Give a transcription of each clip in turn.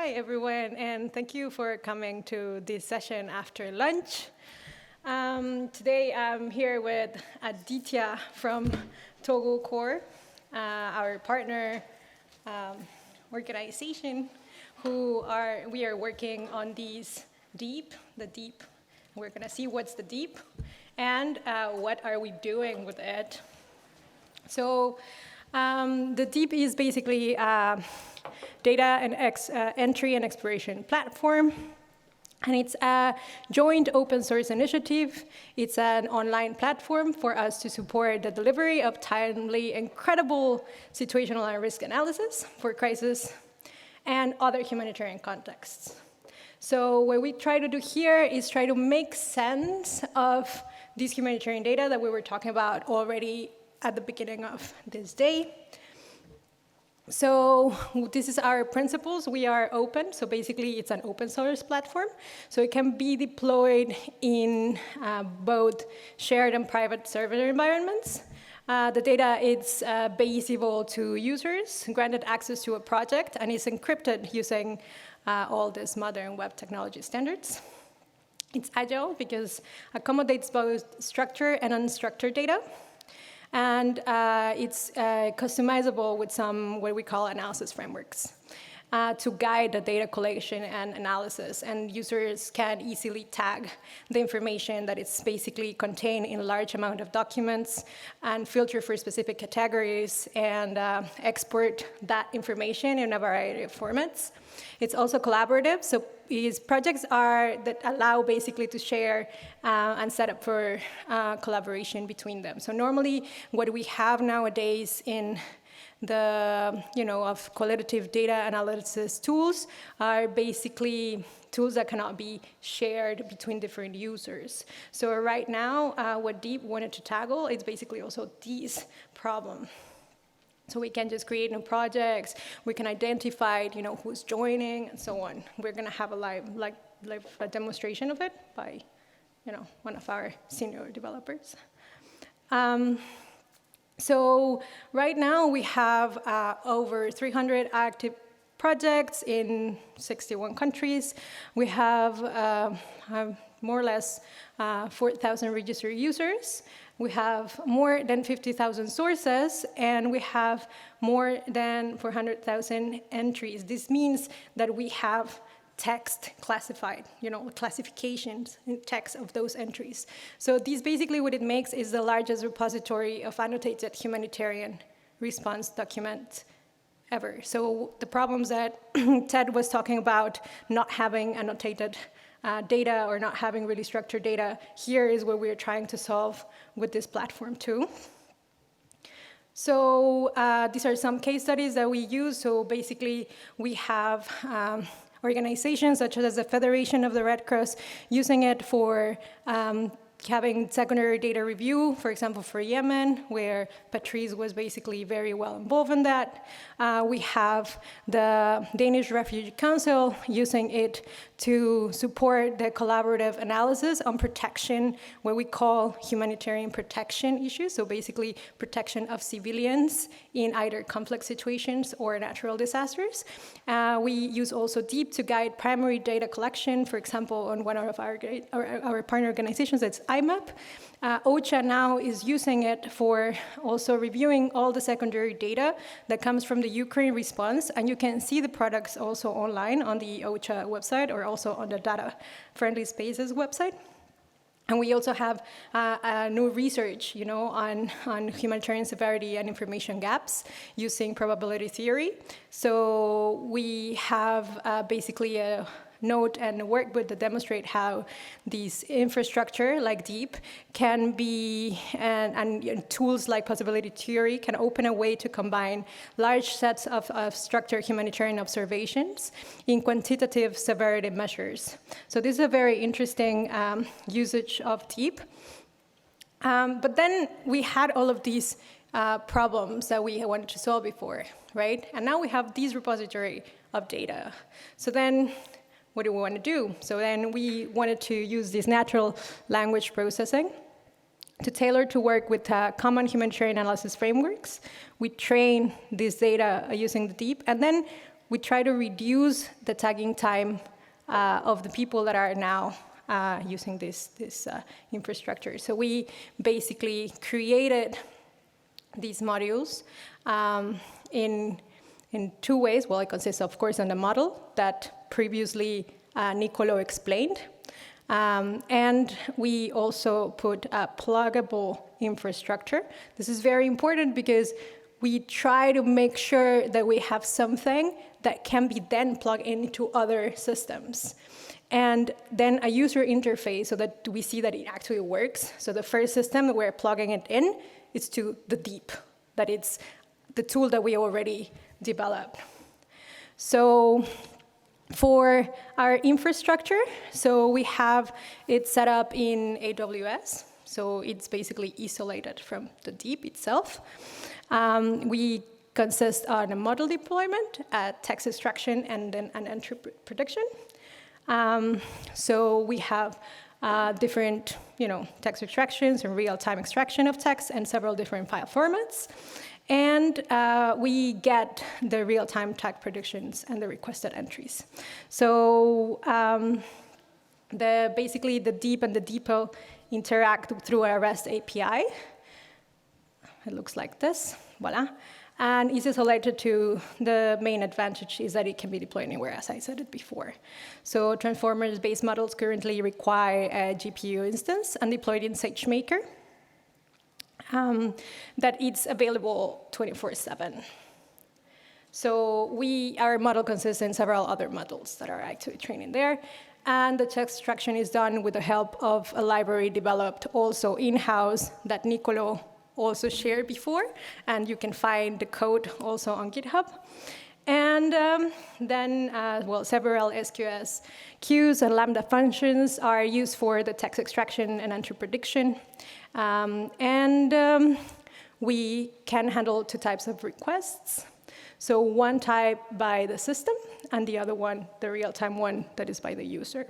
Hi, everyone, and thank you for coming to this session after lunch. Today, I'm here with Aditya from Togo Core, our partner organization, we are working on the deep. We're going to see what's the deep and what are we doing with it. So the deep is basically data and entry and exploration platform. And it's a joint open source initiative. It's an online platform for us to support the delivery of timely and credible situational and risk analysis for crisis and other humanitarian contexts. So what we try to do here is try to make sense of this humanitarian data that we were talking about already at the beginning of this day. So this is our principles. We are open. So basically, it's an open source platform. So it can be deployed in both shared and private server environments. The data is baseable to users, granted access to a project, and is encrypted using all these modern web technology standards. It's agile because it accommodates both structured and unstructured data. And it's customizable with some what we call analysis frameworks to guide the data collection and analysis. And users can easily tag the information that is basically contained in a large amount of documents and filter for specific categories and export that information in a variety of formats. It's also collaborative, so these projects that allow basically to share and set up for collaboration between them. So normally what we have nowadays in the, of qualitative data analysis tools are basically tools that cannot be shared between different users. So right now, what Deep wanted to tackle is basically also this problem. So we can just create new projects, we can identify, who's joining, and so on. We're going to have a live demonstration of it by, one of our senior developers. So right now we have over 300 active projects in 61 countries. We have more or less 4,000 registered users. We have more than 50,000 sources, and we have more than 400,000 entries. This means that we have text classified, classifications in text of those entries. So this basically what it makes is the largest repository of annotated humanitarian response documents ever. So the problems that Ted was talking about, not having annotated data or not having really structured data, here is what we're trying to solve with this platform too. So these are some case studies that we use. So basically we have organizations such as the Federation of the Red Cross using it for having secondary data review, for example, for Yemen, where Patrice was basically very well involved in that. We have the Danish Refugee Council using it to support the collaborative analysis on protection, what we call humanitarian protection issues, so basically protection of civilians in either conflict situations or natural disasters. We use also Deep to guide primary data collection, for example, on one of our partner organizations, that's IMAP. OCHA now is using it for also reviewing all the secondary data that comes from the Ukraine response, and you can see the products also online on the OCHA website or also on the Data Friendly Spaces website. And we also have new research, on humanitarian severity and information gaps using probability theory. So we have basically a note and work with to demonstrate how these infrastructure like Deep can be, and tools like possibility theory can open a way to combine large sets of structured humanitarian observations in quantitative severity measures. So this is a very interesting usage of Deep. But then we had all of these problems that we wanted to solve before, right? And now we have this repository of data. So then what do we want to do? So then we wanted to use this natural language processing to tailor to work with common humanitarian analysis frameworks. We train this data using the Deep, and then we try to reduce the tagging time of the people that are now using this infrastructure. So we basically created these modules in two ways. Well, it consists, of course, on the model that previously Nicolo explained. And we also put a pluggable infrastructure. This is very important because we try to make sure that we have something that can be then plugged into other systems. And then a user interface so that we see that it actually works. So the first system that we're plugging it in is to the deep, that it's the tool that we already developed. So for our infrastructure, so we have it set up in AWS. So it's basically isolated from the deep itself. We consist on a model deployment, text extraction, and then an entry prediction. So we have different, text extractions and real-time extraction of text and several different file formats. And we get the real-time tag predictions and the requested entries. So basically the deep and the depot interact through a REST API. It looks like this, voila. And it's isolated to the main advantage is that it can be deployed anywhere, as I said it before. So transformers-based models currently require a GPU instance and deployed in SageMaker. That it's available 24/7. So our model consists in several other models that are actually trained in there. And the text extraction is done with the help of a library developed also in-house that Nicolo also shared before. And you can find the code also on GitHub. And then, several SQS queues and Lambda functions are used for the text extraction and entry prediction. We can handle two types of requests. So one type by the system, and the other one, the real-time one, that is by the user.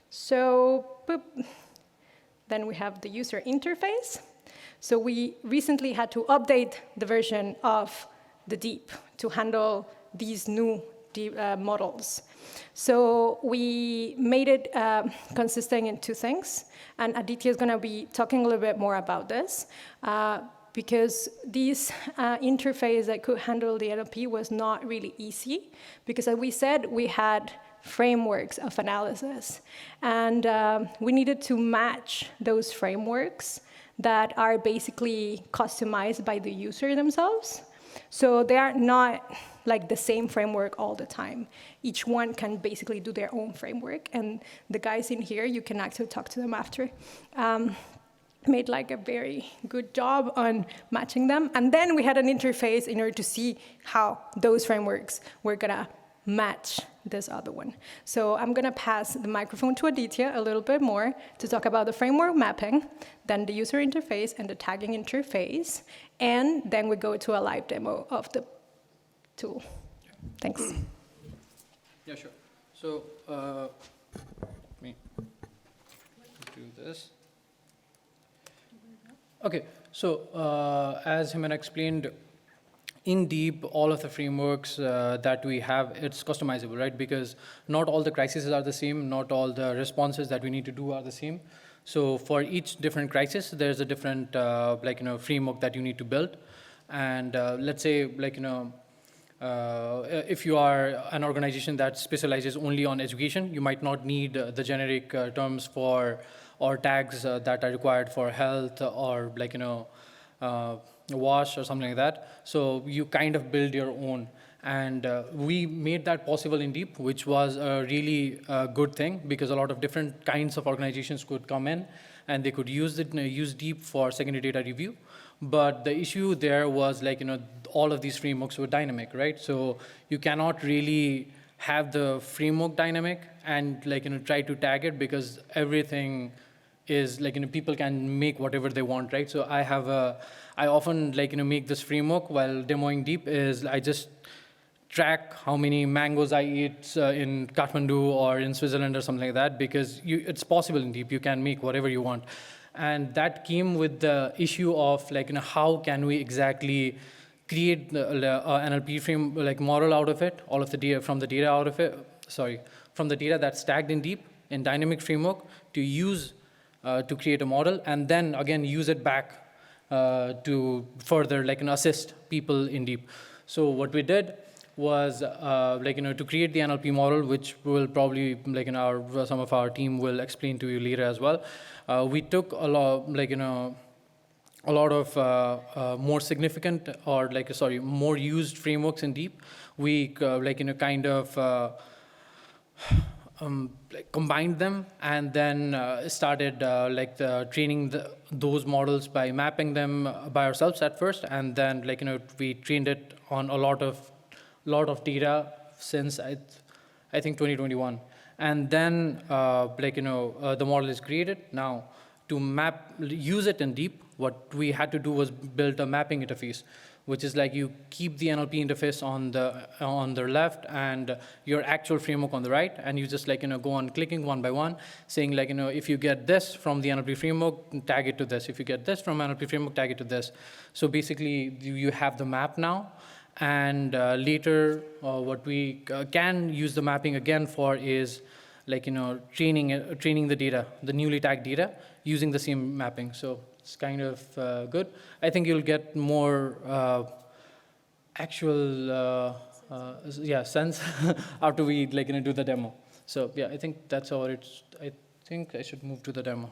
So then we have the user interface. So we recently had to update the version of the deep to handle these new models. So we made it consisting in two things. And Aditya is going to be talking a little bit more about this. Because this interface that could handle the NLP was not really easy. Because as we said, we had frameworks of analysis. And we needed to match those frameworks that are basically customized by the user themselves. So they are not like the same framework all the time. Each one can basically do their own framework. And the guys in here, you can actually talk to them after. Made like a very good job on matching them. And then we had an interface in order to see how those frameworks were gonna match this other one. So I'm gonna pass the microphone to Aditya a little bit more to talk about the framework mapping, then the user interface and the tagging interface, and then we go to a live demo of the tool. Thanks. Yeah, sure. So let me do this. Okay, so as Ximena explained, in deep, all of the frameworks that we have, it's customizable, right? Because not all the crises are the same, not all the responses that we need to do are the same. So for each different crisis, there's a different framework that you need to build. And let's say if you are an organization that specializes only on education, you might not need the generic terms or tags that are required for health or WASH or something like that. So you kind of build your own. And we made that possible in Deep, which was a really good thing because a lot of different kinds of organizations could come in and they could use Deep for secondary data review. But the issue there was all of these frameworks were dynamic, right? So you cannot really have the framework dynamic and try to tag it because everything is people can make whatever they want, right? So I often make this framework while demoing Deep is I just track how many mangoes I eat in Kathmandu or in Switzerland or something like that because it's possible in Deep, you can make whatever you want. And that came with the issue of how can we exactly create the NLP frame model out of it, all of the data from the data out of it. From the data that's tagged in deep in dynamic framework to use to create a model, and then again use it back to further assist people in deep. So what we did was to create the NLP model, which will probably some of our team will explain to you later as well. We took a lot a lot of more significant or more used frameworks in deep. We combined them and then started training those models by mapping them by ourselves at first, and then we trained it on a lot of data since I think 2021, and then the model is created. Now to use it in deep, what we had to do was build a mapping interface, which is you keep the NLP interface on the left and your actual framework on the right, and you just go on clicking one by one, saying if you get this from the NLP framework, tag it to this. If you get this from NLP framework, tag it to this. So basically, you have the map now, and later what we can use the mapping again for is training the data, the newly tagged data, using the same mapping. So it's kind of good. I think you'll get more actual sense after we do the demo. So yeah, I think that's all. I think I should move to the demo,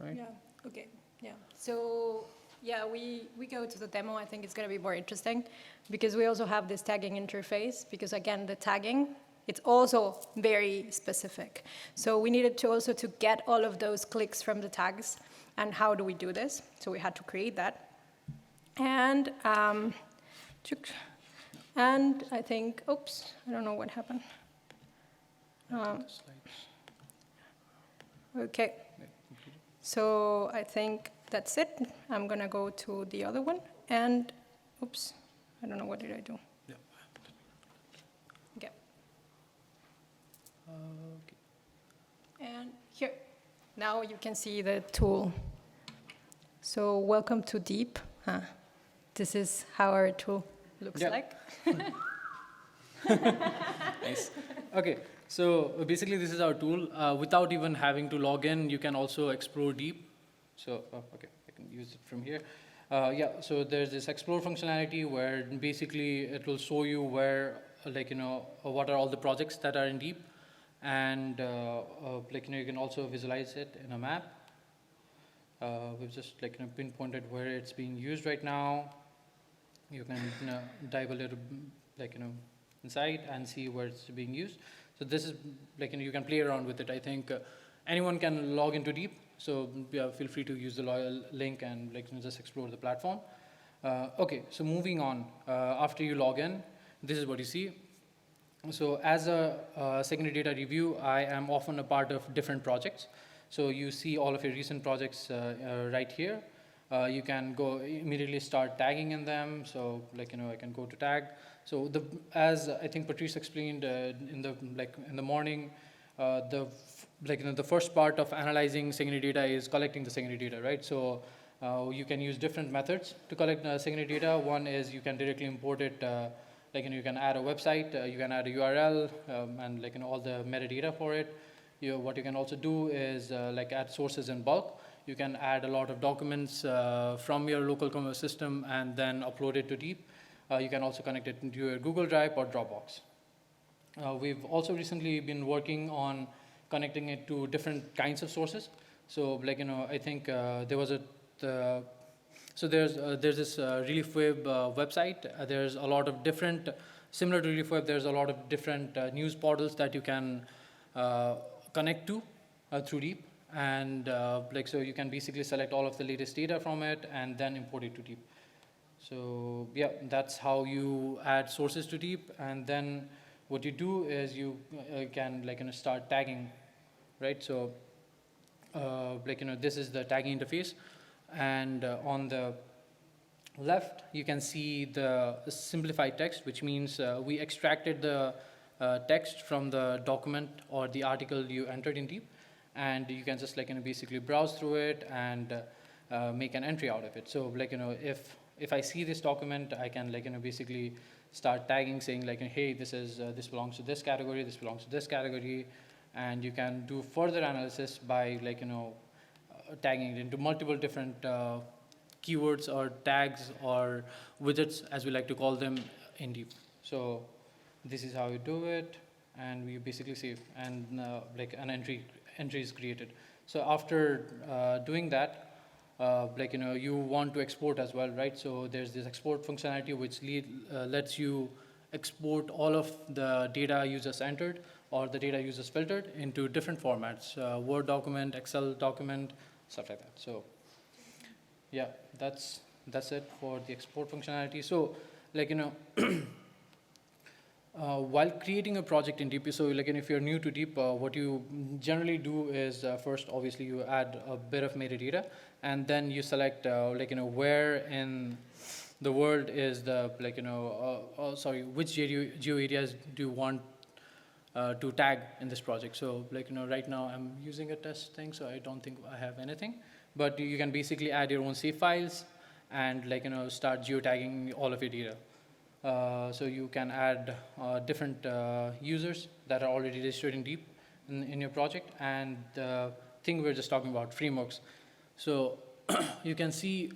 right? Yeah. Okay. Yeah. So yeah, we go to the demo. I think it's going to be more interesting because we also have this tagging interface. Because again, the tagging, it's also very specific. So we needed to also to get all of those clicks from the tags. And how do we do this? So we had to create that. And I think, oops, I don't know what happened. Okay. So I think that's it. I'm going to go to the other one. And oops, I don't know, what did I do? Yeah. Okay. And here. Now you can see the tool. So welcome to Deep. This is how our tool looks like. Nice. Okay, so basically this is our tool. Without even having to log in, you can also explore Deep. So, okay, I can use it from here. So there's this explore functionality where basically it will show you where, what are all the projects that are in Deep. And you can also visualize it in a map. We've just pinpointed where it's being used right now. You can dive a little inside and see where it's being used. So this is you can play around with it. I think anyone can log into Deep. So yeah, feel free to use the link and just explore the platform. Okay, so moving on. After you log in, this is what you see. So as a secondary data review, I am often a part of different projects. So you see all of your recent projects right here. You can go immediately start tagging in them. So I can go to tag. So as I think Patrice explained in the morning, the first part of analyzing secondary data is collecting the secondary data, right? So you can use different methods to collect secondary data. One is you can directly import it. You can add a website, you can add a URL, and all the metadata for it. What you can also do is add sources in bulk. You can add a lot of documents from your local system and then upload it to Deep. You can also connect it into your Google Drive or Dropbox. We've also recently been working on connecting it to different kinds of sources. So I think there was so there's this ReliefWeb website. There's a lot of different, similar to ReliefWeb, there's a lot of different news portals that you can connect to through Deep. And so you can basically select all of the latest data from it and then import it to Deep. So yeah, that's how you add sources to Deep. And then what you do is you can start tagging, right? So this is the tagging interface. And on the left, you can see the simplified text, which means we extracted the text from the document or the article you entered in Deep, and you can just basically browse through it and make an entry out of it. So if if I see this document, I can basically start tagging, saying hey, this belongs to this category, this belongs to this category, and you can do further analysis by tagging it into multiple different keywords or tags or widgets, as we like to call them, in deep. So this is how you do it, and we basically save, and an entry is created. So after doing that, you want to export as well, right? So there's this export functionality which lets you export all of the data users entered or the data users filtered into different formats, Word document, Excel document, stuff like that. So yeah, that's it for the export functionality. So while creating a project in Deep, so if you're new to Deep, what you generally do is first, obviously, you add a bit of metadata, and then you select where in the world is the which geo areas do you want to tag in this project. So right now I'm using a test thing, so I don't think I have anything, but you can basically add your own save files and start geotagging all of your data. So you can add different users that are already registered in Deep in your project, and the thing we're just talking about, frameworks. So you can see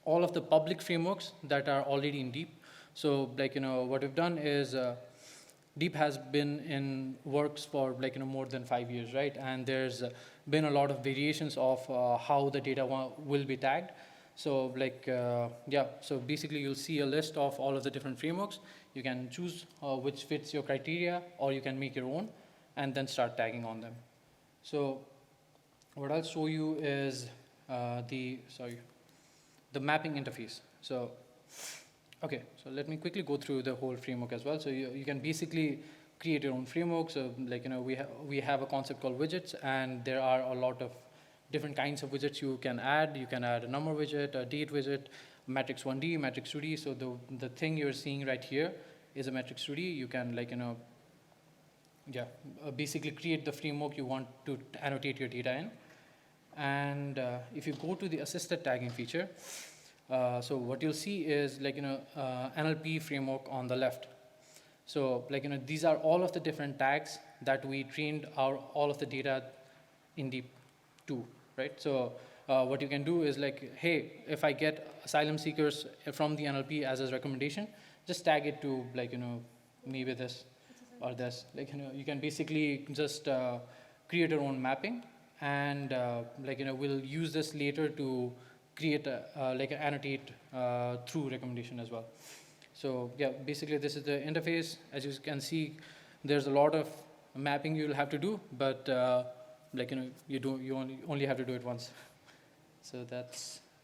all of the public frameworks that are already in Deep. So what we've done is Deep has been in works for more than 5 years, right? And there's been a lot of variations of how the data will be tagged. So so basically you'll see a list of all of the different frameworks. You can choose which fits your criteria, or you can make your own and then start tagging on them. So what I'll show you is the mapping interface. So okay, so let me quickly go through the whole framework as well. So you can basically create your own framework. So we have a concept called widgets, and there are a lot of different kinds of widgets you can add. You can add a number widget, a date widget, matrix 1D, matrix 2D. So the thing you're seeing right here is a matrix 2D. You can basically create the framework you want to annotate your data in. And if you go to the assisted tagging feature, so what you'll see is NLP framework on the left. So these are all of the different tags that we trained all of the data in Deep to, right? So what you can do is hey, if I get asylum seekers from the NLP as a recommendation, just tag it to maybe this or this. You can basically just create your own mapping, and we'll use this later to create annotate through recommendation as well. So yeah, basically this is the interface. As you can see, there's a lot of mapping you'll have to do, but you only have to do it once. So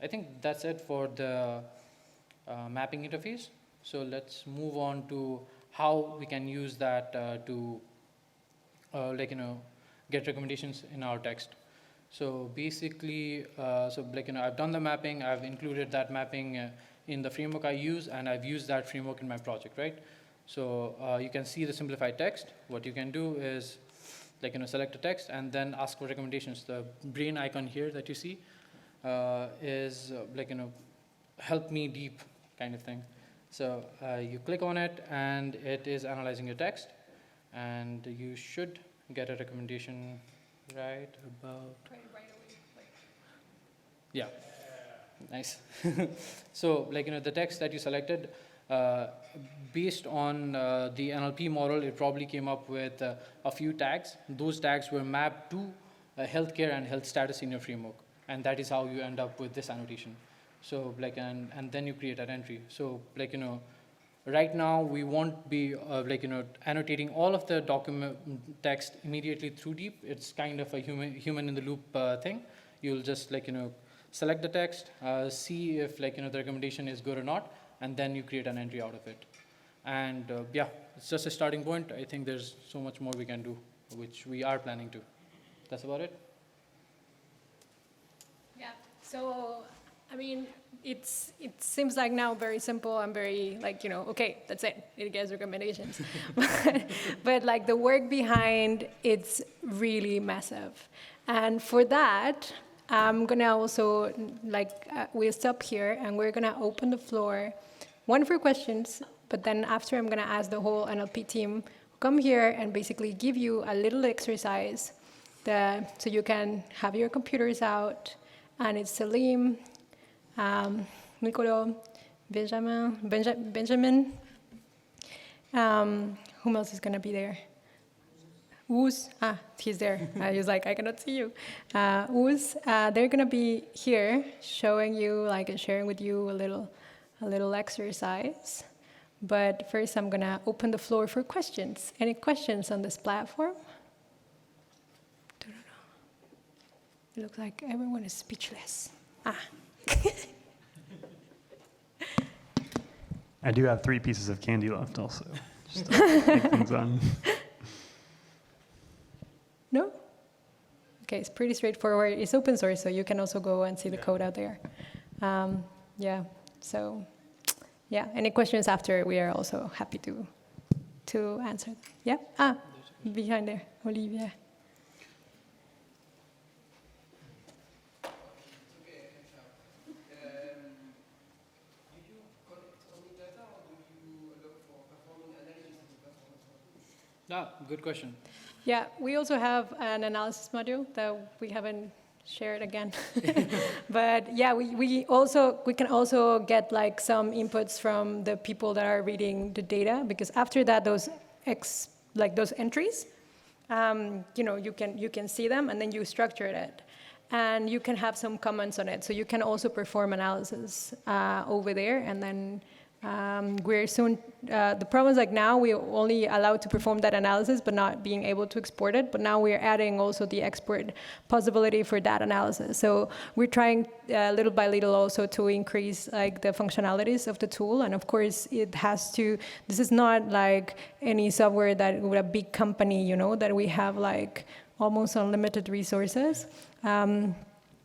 I think that's it for the mapping interface. So let's move on to how we can use that to get recommendations in our text. So basically, I've done the mapping. I've included that mapping in the framework I use, and I've used that framework in my project, right? So you can see the simplified text. What you can do is select a text and then ask for recommendations. The brain icon here that you see is help me deep kind of thing. So you click on it, and it is analyzing your text, and you should get a recommendation right about. Yeah, nice. So the text that you selected, based on the NLP model, it probably came up with a few tags. Those tags were mapped to healthcare and health status in your framework, and that is how you end up with this annotation. So and then you create an entry. So right now we won't be annotating all of the document text immediately through Deep. It's kind of a human in the loop thing. You'll just select the text, see if the recommendation is good or not, and then you create an entry out of it. And yeah, it's just a starting point. I think there's so much more we can do, which we are planning to. That's about it. Yeah. So I mean, it seems like now very simple and very okay, that's it. It gets recommendations, but the work behind it's really massive, and for that. I'm gonna also, we'll stop here and we're gonna open the floor, one for questions, but then after I'm gonna ask the whole NLP team, come here and basically give you a little exercise so you can have your computers out, and it's Salim, Nicolo, Benjamin, whom else is gonna be there? Uz, he's there. He was like, I cannot see you. Uz, they're gonna be here showing you, and sharing with you a little exercise. But first, I'm gonna open the floor for questions. Any questions on this platform? It looks like everyone is speechless. I do have 3 pieces of candy left also, just to take things on. No? Okay, it's pretty straightforward. It's open source, so you can also go and see the code out there. Any questions after, we are also happy to answer them. Yeah? Behind there, Olivia. Good question. Yeah, we also have an analysis module that we haven't shared again. But yeah, we can also get some inputs from the people that are reading the data, because after that, those entries, you can see them and then you structure it. And you can have some comments on it. So you can also perform analysis over there, and then we're soon, the problem is now we're only allowed to perform that analysis but not being able to export it. But now we're adding also the export possibility for that analysis. So we're trying little by little also to increase the functionalities of the tool. And of course it has to, this is not like any software that with a big company, that we have almost unlimited resources.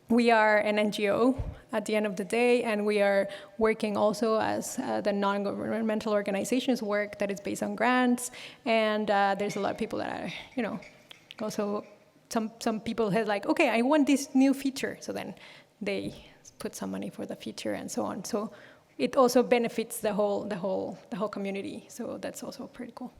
We are an NGO at the end of the day, and we are working also as the non-governmental organizations work that is based on grants. And there's a lot of people that are, also some people have okay, I want this new feature. So then they put some money for the feature and so on. So it also benefits the whole community. So that's also pretty cool.